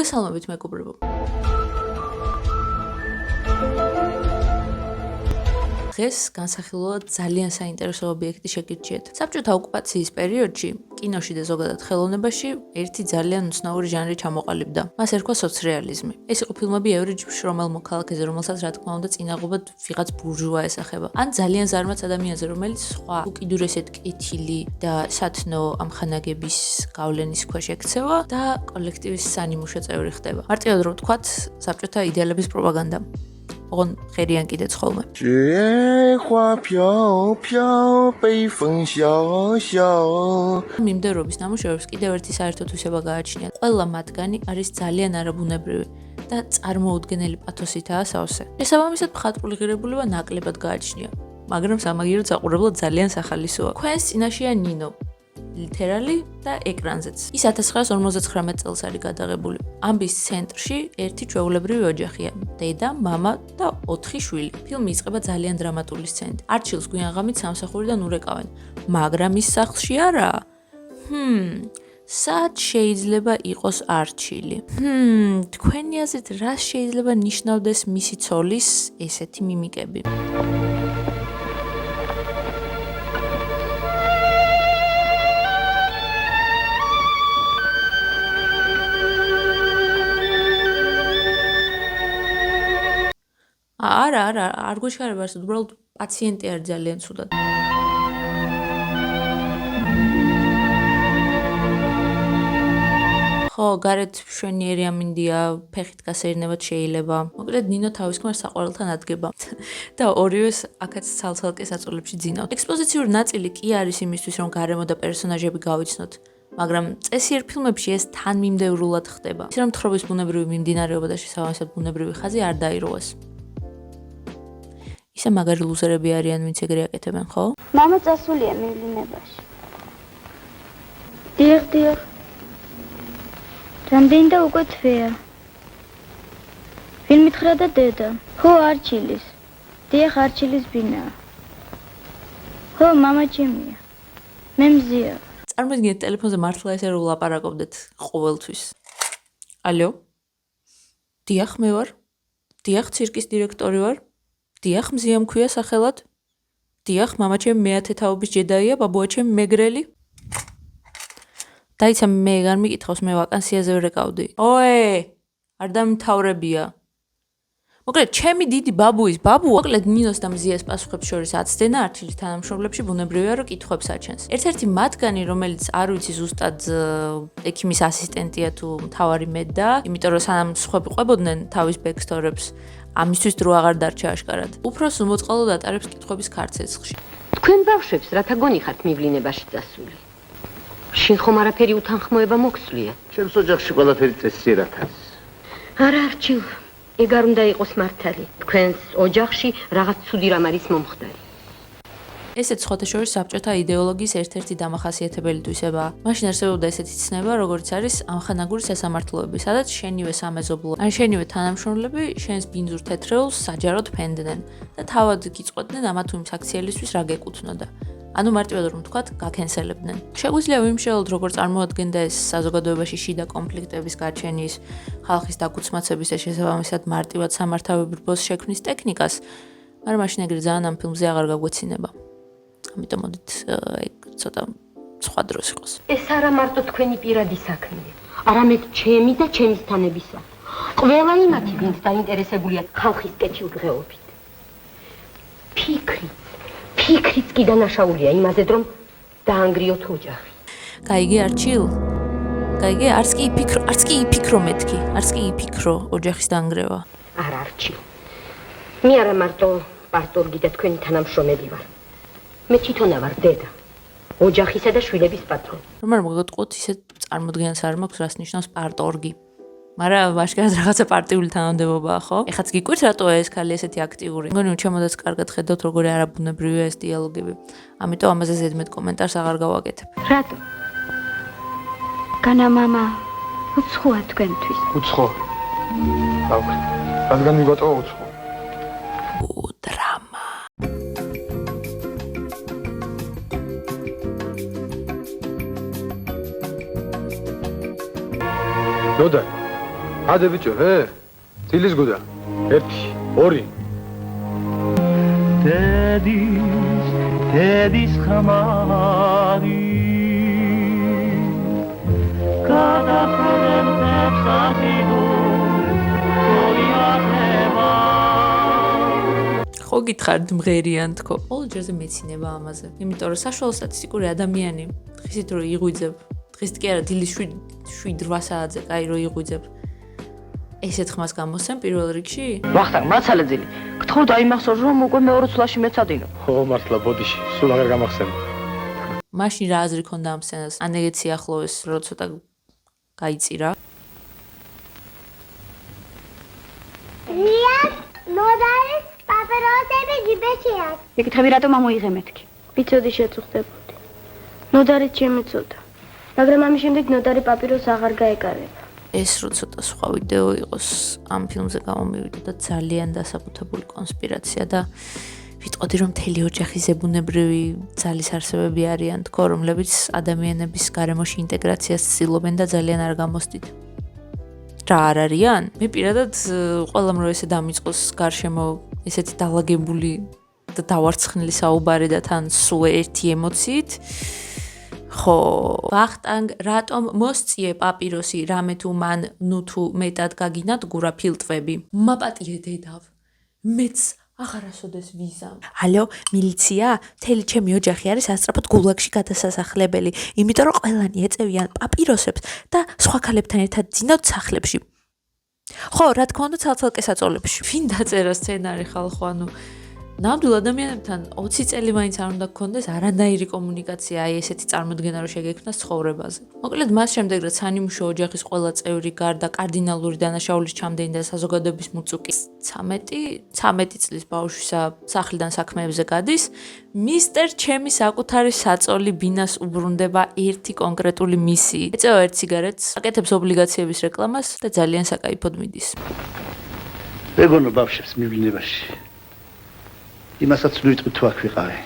მოგესალმებით მეგობრებო. დღეს განსახილველად ძალიან საინტერესო ობიექტი შეგირჩიეთ. საბჭოთა ოკუპაციის პერიოდში კინოში და ზოგადად ხელოვნებაში ერთი ძალიან უცნაური ჟანრი ჩამოყალიბდა. მას ერქვა სოცრეალიზმი. ეს იყო ფილმები ევრი შრომელ მოქალაქეზე, რომელსაც რა თქმა უნდა წინაღობად ვიღაც ბურჟუა ესახება. ან ძალიან ზარმაც ადამიანზე, რომელიც სხვა უკიდურესად კეთილი და სათნო ამხანაგების გავლენის ქვეშ ექცევა და კოლექტივის სანიმუშო წევრი ხდება. მარტივად რომ ვთქვათ, საბჭოთა იდეალების პროპაგანდა. ოღონ ხერიან კიდეც ხოლმე. 雪花飘飘，北风萧萧。 მიმდევრობის ნამუშევრებს კიდევ ერთი საერთო თვისება გააჩნია. ყველა მათგანი არის ძალიან არაბუნებრივი და წარმოუდგენელი პათოსითაა სავსე. შესაბამისად, მხატვრული ღირებულება ნაკლებად გააჩნია, მაგრამ სამაგიეროდ საყურებლად ძალიან სახალისოა. ქვენს წინაშეა ნინო, ლითერალი და ეკრანზეც. ის 1959 წელს არის გადაღებული. ამბის ცენტრში ერთი ჩვეულებრივი ოჯახია: დედა, მამა და 4 შვილი. ფილმი იწყება ძალიან დრამატული სცენით. არჩილს გვიან-ღამით სამსახურიდან ურეკავენ, მაგრამ ის სახლში არაა. სად შეიძლება იყოს არჩილი? თქვენი აზრით, რას შეიძლება ნიშნავდეს მისი ცოლის ესეთი მიმიკები? არა, არ გვეშქარება ასეთ, უბრალოდ პაციენტი არის ძალიან ცუდად. ხო, გარეთ მშვენიერი ამინდია, ფეხით გასეირნებად შეიძლება. მოკლედ, ნინო თავის ქმარს საყვარელთან ადგება და ორივეს აქაც ცალ-ცალკე საწოლებში ძინავთ. ექსპოზიციური ნაწილი კი არის იმისთვის, რომ გარემო და პერსონაჟები გავიცნოთ. მაგრამ წესიერ ფილმებში ეს თანმიმდევრულად ხდება. ისე რომ თხრობის ბუნებრივი მიმდინარეობა და შესაბამისად ბუნებრივი ხაზი არ დაიროვას. ისე მაგარი ლუზერები არიან, ვინც ეგრე აკეთებენ, ხო? მამა წასულია მივლინებაში. დიახ. რამდენი და უკვე თვეა. ვინ მითხრა და დედა? ხო, არჩილის. დიახ, არჩილის ბინაა. ხო, მამა ჩემია. მე მზია. წარმოიდგინეთ, ტელეფონზე მართლა ესე რომ ვლაპარაკობდეთ ყოველთვის. ალო? დიახ, მე ვარ. დიახ, ცირკის დირექტორი ვარ. დიახ, მზია მქვია სახელად. დიახ, მამა ჩემი მეათე თაობის ჯედაია, ბაბუა ჩემი მეგრელი. დაიცა, მე არ მიკითხავს, მე ვაკანსიაზე ვერეკავდი. ოე, არ დამთავრებია. მოკლედ, ჩემი დიდი ბაბუის ბაბუა, მოკლედ ნინოს და მზიას პასუხებს შორის აცდენა არჩილის თანამშრომლებში ბუნებრივია, რომ კითხვებს აჩენს. ერთ-ერთი მათგანი, რომელიც არ ვიცი ზუსტად ექიმის ასისტენტია თუ მთავარი მედდა, იმიტომ რომ სანამ სხვები ყვებოდნენ თავის ბექსტორებს, ამისთვის დრო აღარ დარჩა აშკარად. უფროს უმოწყალოდ ატარებს კითხვების ქარცეცხლში. თქვენ ბავშვებს რათა გონიხართ მივლინებაში წასული? შინ ხომ არაფერი უთანხმოება მოქსვლია? ჩემს ოჯახში ყველაფერი წესიერად არის. არა, არჩილ, ეგ არ უნდა იყოს მართალი. თქვენს ოჯახში რაღაც ცუდი რამ არის მომხდარი. ესეც სხვათა შორის საბჭოთა იდეოლოგიის ერთ-ერთი დამახასიათებელი თვისებაა. მაშინ არსებობდა ესეთი ცნება, როგორც არის ამხანაგური სასამართლოები, სადაც შენივე სამეზობლო, ან შენივე თანამშრომლები შენს ბინძურ თეთრეულს საჯაროდ ფენდნენ და თავად გიწყვეტდნენ ამა თუ იმ საქციელისთვის რა გეკუთვნოდა. ანუ მარტივად რომ ვთქვათ, გაქენსელებდნენ. შეგვიძლია ვიმშევლოთ, როგორ წარმოადგენდა ეს საზოგადოებაში შიდა კონფლიქტების გაჩენის, ხალხის დაქუცმაცების და შესაბამისად მარტივად სამართავებრივ ბოს შექმნის ტექნიკას, მაგრამ მაშინ ეგრე ძალიან ამ ფილმზე აღარ გაგვეცინება. ამიტომ მოდით ეგ ცოტა სხვა დროს იყოს. ეს არა მარტო თქვენი პირადი საქმეა, არამედ ჩემი და ჩემისთანებისა. ყველა იმათი, ვინც დაინტერესებულია ხალხის კეთილდღეობით. ფიქრიც კი დანაშაულია იმაზე, რომ დაანგრიოთ ოჯახი. გაიგე არჩილ? გაიგე, არც კი იფიქრო მეთქი, არც კი იფიქრო ოჯახის დაანგრევა. არა, არჩილ. მე არა მარტო პარტორგი და თქვენი თანამშრომელი ვარ. მე თვითონა ვარ დედა, ოჯახისა და შვილების პატრონი. რომ არ მოგეტყოთ, ისე წარმოდგენას არ მაქვს, რას ნიშნავს პარტორგი. მაგრამ ვაშკარად რაღაცა პარტიული თანამდებობაა, ხო? ეხაც გიკვირს რატოა ეს ქალი ესეთი აქტიური? მგონი ჩემოდაც კარგად ხედავთ, როგორი არაბუნებრივია ეს დიალოგები. ამიტომ ამაზე ზედმეტ კომენტარს აღარ გავაკეთებ. რატო? განა მამა უცხოა თქვენთვის. უცხო. აუქ. რადგან მიგატოვა უცხო? დრამა. დოდა ადე ბიჭო, ძილის გუდა. 1, 2. დედის ხმარი გადახრემებს აგიდო თორიათება ხო გითხარით მღერიან თქო. ყოველ ჯერზე მეცინება ამაზე. იმიტომ რომ საშუალო სტატისტიკური ადამიანი დღისით რომ იღვიძებ, დღისით კი არა დილის 7-8 საათზე კაი რომ იღვიძებ. ესეთ ხმას გამოსცემ პირველ რიგში? ვახტანგ მაცალეძილი, გთხოვდა იმახსოვს რომ უკვე მეორე ცვლაში მეცადინო. ო მართლა ბოდიში, სულ აღარ გამახსენდა. მაშინ რა აზრი ქონდა ამ სცენას? ან ეგეც სიახლოვეს რო ცოტა გაიწირა? რიას ნოდარის პაპეროსები ჯიბეში აქვს. ეკითხები რატომ ამოიღე მეთქი? ვიცოდი შეწუხდებოდი. ნოდარიც შემეწოდა. მაგრამ ამის შემდეგ ნოდარი პაპიროს აღარ გაეკარება. ეს რო ცოტა სხვა ვიდეო იყოს ამ ფილმზე გამომივიდა და ძალიან დასაბუთებული კონსპირაცია და ვიტყოდი რომ მთელი ოჯახი ზებუნებრივი ძალის არსებები არიან თქო რომლებიც ადამიანების გარემოში ინტეგრაციას ცდილობენ და ძალიან არ გამოსდით. რა არ არიან? მე პირადად ყველამ რო ესე დამიწყოს გარშემო ესეთი დალაგებული და დავარცხნილი საუბარი და თან სულ ერთი ემოციით ხო, ვახტანგ, რატომ მოსწიე პაპიროსი რამე თუ მან ნუ თუ მეტად გაგინადგურა ფილტვები? მაპატიე დედავ. მეც აღარასოდეს ვიზამ. ალო, მილიცია? მთელი ჩემი ოჯახი არის ასწრაფოდ გულაგში გადასასახლებელი, იმიტომ რომ ყველანი ეწევიან პაპიროსებს და სხვა ქალებთან ერთად ძინავთ სახლებში. ხო, რა თქმა უნდა, ცალ-ცალკე საწოლებში. ვინ დაწერა სცენარი ხალხო, ანუ ნამდვილ ადამიანებთან 20 წელი მაინც არ უნდა გქონდეს არანაირი კომუნიკაცია, აი ესეთი წარმოდგენა რომ შეგექმნას ცხოვრებაზე. მოკლედ მას შემდეგ რაც სანიმუშო ოჯახის ყველა წევრი გარდა კარდინალური დანაშაულის ჩამდენი და საზოგადოების მუწუკი 13 წლის ბავშვისა სახლიდან საქმეებზე გადის, მისტერ ჩემი საკუთარი საწოლი ბინას უბრუნდება ერთი კონკრეტული მისიით. ეწევა ერთ სიგარეტს, აკეთებს ობლიგაციების რეკლამას და ძალიან საკაიფოდ მიდის. ეგონო ბავშვებს მიბინებაში. იმასაც ვიტყვით თუ აქ ვიყავი.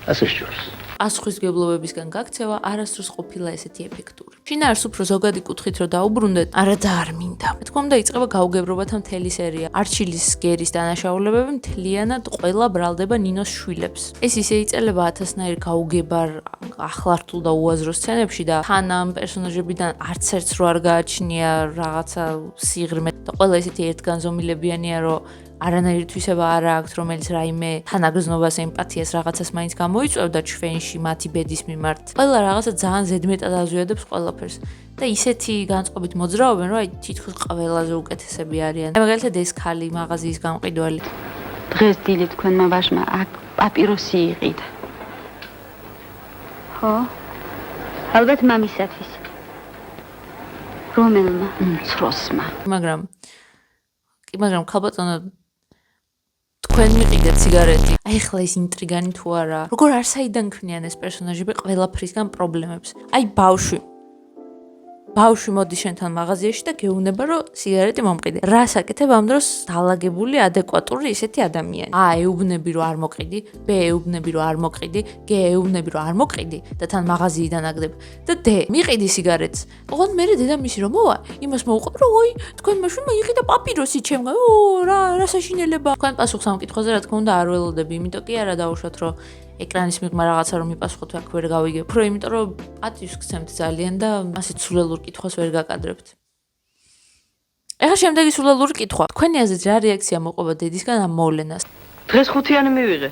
ასე შორს. ასხვისგებლობებისგან გაქცევა არასდროს ყოფილა ესეთი ეფექტური. შინაარს უფრო ზოგადი კუთხით რო დაუბრუნდეთ, არა და არ მინდა. მე თქმა უნდა იწყება გაუგებრობათა მთელი სერია. არჩილის გერის დანაშაულებები მთლიანად ყველა ბრალდება ნინოს შვილებს. ეს ისე იწელება ათასნაირ გაუგებარ, ახლართულ და უაზრო სცენებში და თან ამ პერსონაჟებიდან არც ერთს რო არ გააჩნია რაღაცა სიღრმე და ყველა ესეთი ერთგანზომილებიანია, რომ არანაირი თვისება არ აქვს, რომელიც რაიმე თანაგრძნობას, ემპათიას რაღაცას მაინც გამოიწვევდა ჩვენში მათი ბედის მიმართ. ყველა რაღაცა ძალიან ზედმეტად აზვიადებს ყველაფერს და ისეთი განწყობით მოძრაობენ, რომ აი თითქოს ყველაზე უკეთესები არიან. მაგალითად ეს ქალი მაღაზიის გამყიდველი. დღეს დილით თქვენმა ვაჟმა აქ პაპიროსი იყიდა. ხო? ალბათ მამისათვის. რომელმა? მცროსმა. მაგრამ ქალბატონო თქვენ მიყიდეთ სიგარეტი. აი ხლა ეს ინტრიგანი თუ არა. როგორ არ საიდან ქმნიან ეს პერსონაჟები ყველაფრისგან პრობლემებს. აი ბავშვი მოდის შენთან მაღაზიაში და გეუბნება რომ სიგარეტი მომყიდე. რას აკეთებ ამ დროს დალაგებული ადეკვატური ისეთი ადამიანი. ეუბნები რომ არ მოყიდი, ეუბნები რომ არ მოყიდი, ეუბნები რომ არ მოყიდი და თან მაღაზიიდან აგდებ. და მიყიდი სიგარეტს. ოღონდ მე დედამისი რომ მოვა, იმას მოუყვებ რომ ой, თქვენ მაშინმა იყიდა პაპიროსი ჩემგან. რა საშინელება. თქვენ პასუხს ამ კითხვაზე რა თქმა უნდა არ ველოდები, იმიტომ კი არა დავუშვათ რომ ეკრანის მიღმა რაღაცა რომ მიპასუხოთ აქ ვერ გავიგებ. უფრო იმიტომ რომ პატივს გცემთ ძალიან და ასეთ სულელურ კითხვას ვერ გაკადრებთ. ეხლა შემდეგი სულელური კითხვა. თქვენი აზრით რა რეაქცია მოყვება დედისგან ამ მოვლენას? დღეს ხუთიანი მივიღე.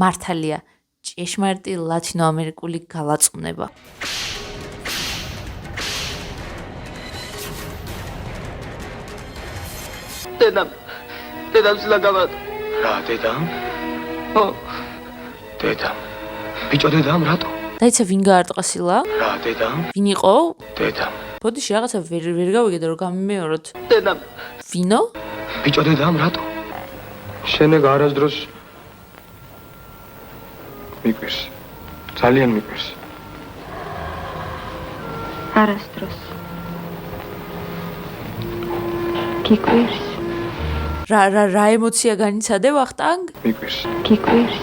მართალია, ჭეშმარიტი ლათინოამერიკული გალაწუნება. დედამ სილაგავად. რა დედამ? ო, დედამ. ბიჭო დედამ რატო? დაიცა ვინ გაარტყა სილა? რა დედამ? ვინ იყო? დედამ. ბოდიში რაღაცა ვერ გავიგე რომ გამიმეოროთ. დედამ. ვინო? ბიჭო დედამ რატო? შენეგ არასდროს მიყვირს. ძალიან მიყვირს. არასდროს. გიკვირს, რა ემოცია განიცადე ვახტანგ? მიკვირს. გიკვირს.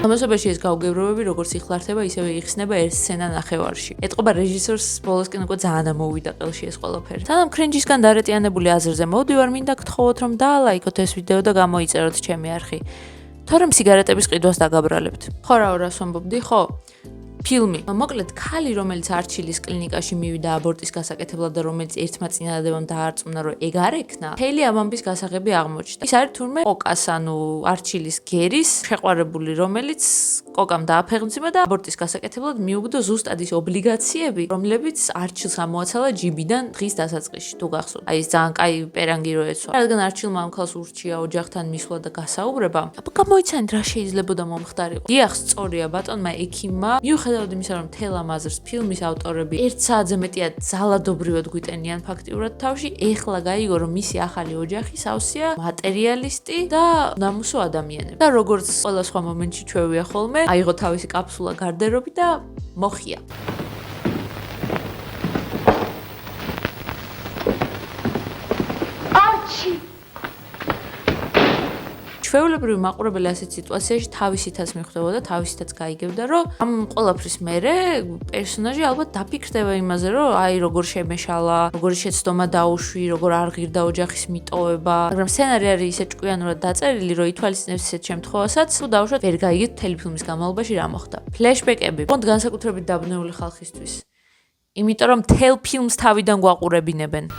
ამასობაში ეს გაუგებრობები როგორც იხლართება, ისევე იხსნება ერთ სცენა ნახევარში. ეტყობა რეჟისორს ბოლოსკენ უკვე ძალიან ამოვიდა ყელში ეს ყველაფერი. სანამ ქრენჯისგან დარეტიანებული აზრზე მოვდივარ, მინდა გთხოვოთ, რომ დაალაიქოთ ეს ვიდეო და გამოიწეროთ ჩემი არხი. თორემ სიგარეტების ყიდვას დაგაბრალებთ. ხო რა რას ვამბობდი, ხო? ფილმი. მოკლედ, ქალი, რომელიც არჩილის კლინიკაში მივიდა აბორტის გასაკეთებლად და რომელიც ერთმა წინადადებამ დაარწმუნა, რომ ეგ არ ექნა, მთელი ამ ამბის გასაღები აღმოჩნდა. ის არის თურმე კოკას, ანუ არჩილის გერის შეყვარებული, რომელიც კოკამ დააფეხმძიმა და აბორტის გასაკეთებლად მიუგდო ზუსტად ის ობლიგაციები, რომლებიც არჩილს ამოაცალა ჯიბიდან დღის დასაწყისში, თუ გახსოვთ. აი ეს ძალიან კაი პერანგი რო ეცვა. რადგან არჩილმა ამ ქალს ურჩია ოჯახთან მისვლა და გასაუბრება, აბა გამოიცანით რა შეიძლებოდა მომხდარიყო. დიახ, სწორია ბატონმა ექიმმა მიუხედავად იმისა, რომ მთელ ამ აზრს ფილმის ავტორები 1 საათზე მეტია ძალადობრივად გვიტენიან ფაქტიურად თავში, ეხლა გაიგო, რომ მისი ახალი ოჯახი სავსეა მატერიალისტი და ნამუსო ადამიანები. და როგორც ყველა სხვა მომენტში ჩვევია ხოლმე, აიღო თავისი კაფსულა გარდერობი და მოხია. არჩი ჩვეულებრივი მაყურებელი ასეთ სიტუაციაში თავისითაც მიხვდებოდა, თავისითაც გაიგებდა, რომ ამ ყველაფრის მერე პერსონაჟი ალბათ დაფიქრდება იმაზე, რომ აი როგორ შემეშალა, როგორი შეცდომა დაუშვი, როგორ არ ღირდა ოჯახის მიტოვება, მაგრამ სცენარი არის ისე ჭკვიანურად დაწერილი, რომ ითვალისწინებს ისეთ შემთხვევასაც, თუ დავუშვათ ვერ გაიგეთ მთელი ფილმის განმავლობაში რა მოხდა. ფლეშბეკები კონდ განსაკუთრებით დაბნეული ხალხისთვის. იმიტომ რომ მთელ ფილმს თავიდან გვაყურებინებენ.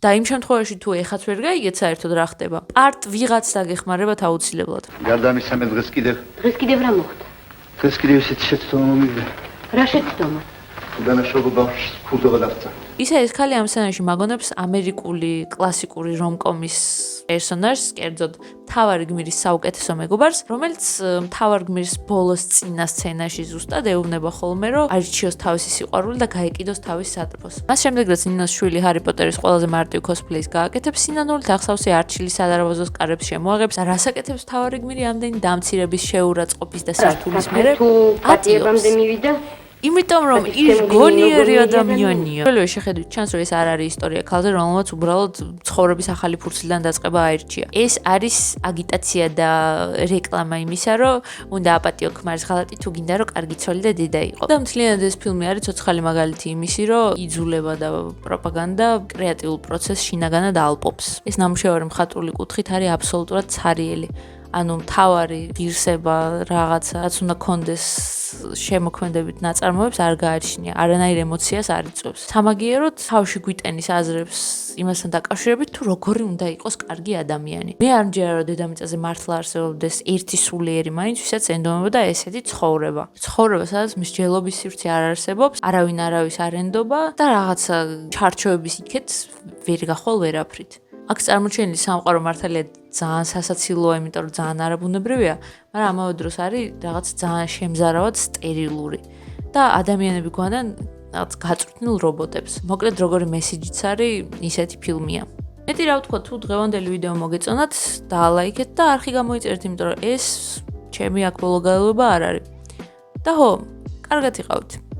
და იმ შემთხვევაში თუ ეხაც ვერ გაიგეთ საერთოდ რა ხდება, პარტ ვიღაც დაგეხმარებათ აუცილებლად. გარდა ამისა მე დღეს კიდევ რა მოხდა? დღეს კიდევ ისეთი შეცდომა მომივიდა. რა შეცდომა? დანაშაულო ბავშვს ფუძოლა დავწა. ისა ეს ქალი ამ სცენაში მაგონებს ამერიკული კლასიკური რომკომის პერსონაჟს, კერძოდ მთავარი გმირის საუკეთესო მეგობარს, რომელიც მთავარი გმირის ბოლოს წინა სცენაში ზუსტად ეუბნება ხოლმე, რომ არჩიოს თავისი სიყვარული და გაეკიდოს თავის სატრფოს. მას შემდეგ რაც ნინოს შვილი ჰარი პოტერის ყველაზე მარტივ კოსპლეის გააკეთებს, სინანულით ახსავსე არჩილის სადარბაზოს კარებს შემოაღებს და რას აკეთებს მთავარი გმირი ამდენი დამცირების შეურაცხყოფის და სართულის მერე? თუ პატიებამდე მივიდა? იმიტომ რომ ის გონიერი ადამიანია. პირველ შეხედვით ჩანს, რომ ეს არ არის ისტორია ქალზე, რომელმაც უბრალოდ ცხოვრების ახალი ფურცლიდან დაწყება აირჩია. ეს არის აგიტაცია და რეკლამა იმისა, რომ უნდა აპატიო ქმარის ღალატი თუ გინდა რომ კარგი ცოლი და დედა იყო. და მთლიანად ეს ფილმი არის ცოცხალი მაგალითი იმისი, რომ იძულება და პროპაგანდა კრეატიულ პროცესს შინაგანად ალპობს. ეს ნამუშევარი მხატვრული კუთხით არის აბსოლუტურად ცარიელი. ანუ მთავარი ღირსება რაღაცა, რაც უნდა კონდეს შემოქმედებით ნაწარმოებს არ გააჩნია, არანაირ ემოციას არ იწვევს. სამაგიეროდ თავში გვიტენის აზრებს იმასთან დაკავშირებით, თუ როგორი უნდა იყოს კარგი ადამიანი. მე არ მჯერა, რომ დედამიწაზე მართლა არსებობდეს ერთი სულიერი მაინც, ვისაც ენდომებოდა ესეთი ცხოვრება. ცხოვრება, სადაც მსჯელობის სივრცე არ არსებობს, არავინ არავის არ ენდობა და რაღაცა ჩარჩოების იქეთ ვერ გახვალ ვერაფრით. აქ წარმოჩენილი სამყარო მართალია ძალიან სასაცილოა, იმიტომ რომ ძალიან არაბუნებრივია, მაგრამ ამავე დროს არის რაღაც ძალიან შემზარავად სტერილური და ადამიანები გვანან რაღაც გაწვრთნილ რობოტებს. მოკლედ როგორი მესიჯიც არის, ისეთი ფილმია. მეტი რა ვთქვა, თუ დღევანდელი ვიდეო მოგეწონათ, დაალაიქეთ და არხი გამოიწერეთ, იმიტომ რომ ეს ჩემი აქ ბოლო გალობა არ არის. და ხო, კარგად იყავით.